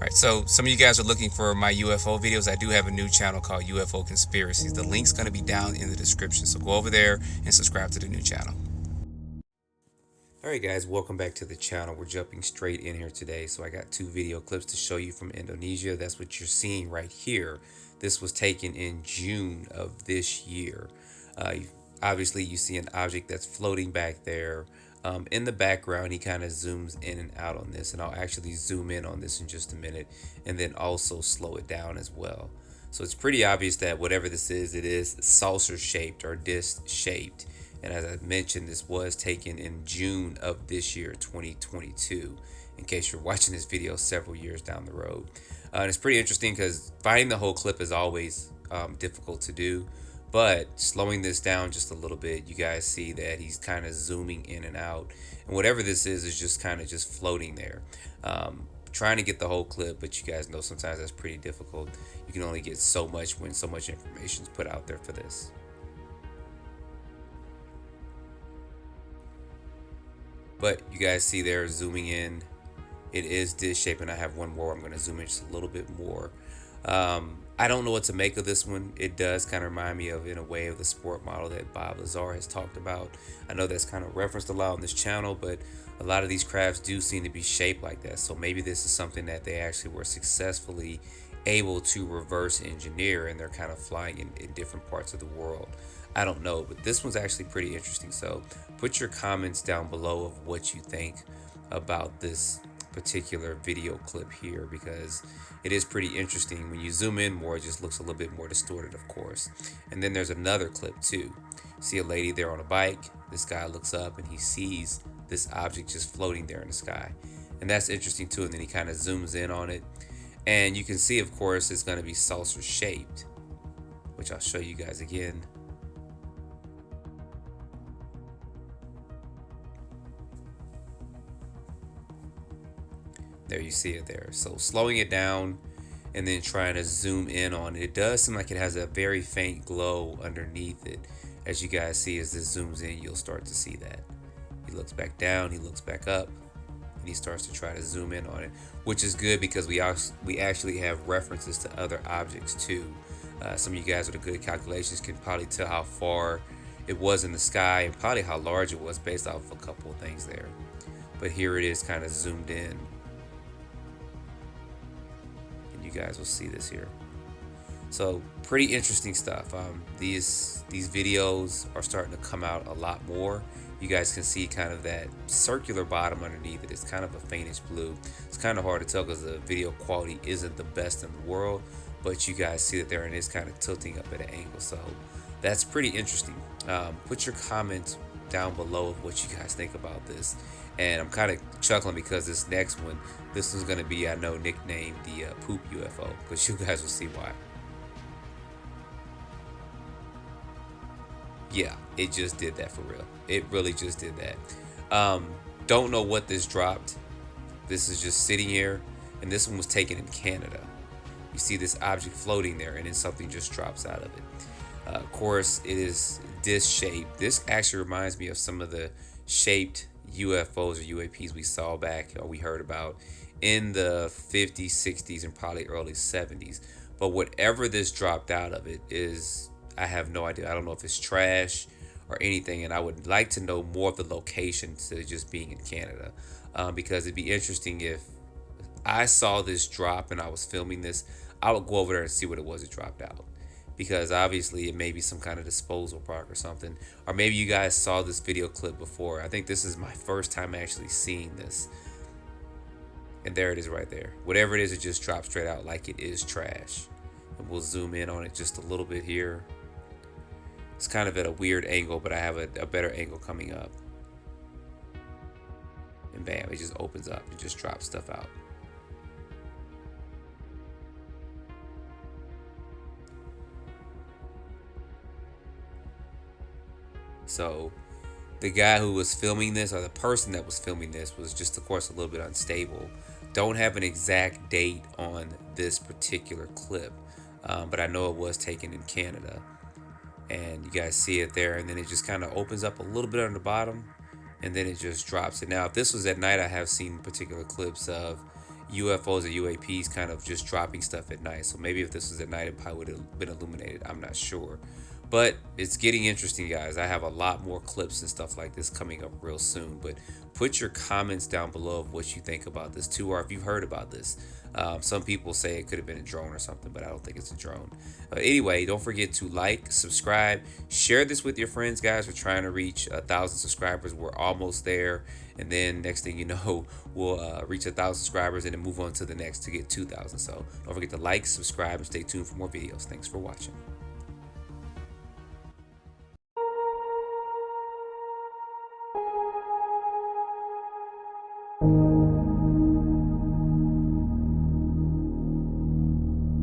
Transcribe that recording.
Alright, so some of you guys are looking for my UFO videos. I do have a new channel called UFO Conspiracies. The link's going to be down in the description, so go over there and subscribe to the new channel. Alright guys, welcome back to the channel. We're jumping straight in here today. So I got two video clips to show you from Indonesia. That's what you're seeing right here. This was taken in June of this year. Obviously you see an object that's floating back there. In the background, he kind of zooms in and out on this, and I'll actually zoom in on this in just a minute and then also slow it down as well. So it's pretty obvious that whatever this is, it is saucer shaped or disc shaped. And as I mentioned, this was taken in June of this year, 2022, in case you're watching this video several years down the road. And it's pretty interesting because finding the whole clip is always difficult to do. But slowing this down just a little bit, you guys see that he's kind of zooming in and out. And whatever this is just kind of just floating there. Trying to get the whole clip, but you guys know sometimes that's pretty difficult. You can only get so much when so much information is put out there for this. But you guys see there, zooming in, it is disc shape, and I have one more. I'm going to zoom in just a little bit more. I don't know what to make of this one. It does kind of remind me of, in a way, of the sport model that Bob Lazar has talked about. I know that's kind of referenced a lot on this channel, but a lot of these crafts do seem to be shaped like that. So maybe this is something that they actually were successfully able to reverse engineer, and they're kind of flying in different parts of the world. I don't know, but this one's actually pretty interesting. So put your comments down below of what you think about this particular video clip here, because it is pretty interesting. When you zoom in more, it just looks a little bit more distorted, of course. And then there's another clip too. See a lady there on a bike. This guy looks up and he sees this object just floating there in the sky, and that's interesting too. And then he kind of zooms in on it, and you can see, of course, it's going to be saucer shaped, which I'll show you guys again. There, you see it there. So slowing it down and then trying to zoom in on it, it does seem like it has a very faint glow underneath it. As you guys see, as this zooms in, you'll start to see that. He looks back down, he looks back up, and he starts to try to zoom in on it, which is good because we actually have references to other objects too. Some of you guys with a good calculations can probably tell how far it was in the sky and probably how large it was based off a couple of things there. But here it is kind of zoomed in. You guys will see this here. So pretty interesting stuff. These videos are starting to come out a lot more. You guys can see kind of that circular bottom underneath it. It's kind of a faintish blue. It's kind of hard to tell because the video quality isn't the best in the world, but you guys see that there, and it's kind of tilting up at an angle. So that's pretty interesting. Put your comments down below of what you guys think about this. And I'm kind of chuckling because this next one, this one's going to be, I know, nicknamed the poop UFO, but you guys will see why. Yeah, it just did that for real. It really just did that. Don't know what this dropped. This is just sitting here, and this one was taken in Canada. You see this object floating there, and then something just drops out of it. Of course, it is disc shaped. This actually reminds me of some of the shaped UFOs or UAPs we saw back, or we heard about in the 50s, 60s, and probably early 70s. But whatever this dropped out of it is, I have no idea. I don't know if it's trash or anything, and I would like to know more of the location instead of just being in Canada, because it'd be interesting if I saw this drop and I was filming this. I would go over there and see what it was it dropped out, because obviously it may be some kind of disposal product or something. Or maybe you guys saw this video clip before. I think this is my first time actually seeing this. And there it is right there. Whatever it is, it just drops straight out like it is trash. And we'll zoom in on it just a little bit here. It's kind of at a weird angle, but I have a better angle coming up. And bam, it just opens up. It just drops stuff out. So the guy who was filming this, or the person that was filming this, was just, of course, a little bit unstable. Don't have an exact date on this particular clip, but I know it was taken in Canada. And you guys see it there, and then it just kind of opens up a little bit on the bottom, and then it just drops it. Now, if this was at night, I have seen particular clips of UFOs or UAPs kind of just dropping stuff at night. So maybe if this was at night, it probably would have been illuminated. I'm not sure. But it's getting interesting, guys. I have a lot more clips and stuff like this coming up real soon. But put your comments down below of what you think about this too, or if you've heard about this. Some people say it could have been a drone or something, but I don't think it's a drone. Anyway, don't forget to like, subscribe, share this with your friends, guys. We're trying to reach 1,000 subscribers. We're almost there. And then next thing you know, we'll reach 1,000 subscribers and then move on to the next to get 2,000. So don't forget to like, subscribe, and stay tuned for more videos. Thanks for watching.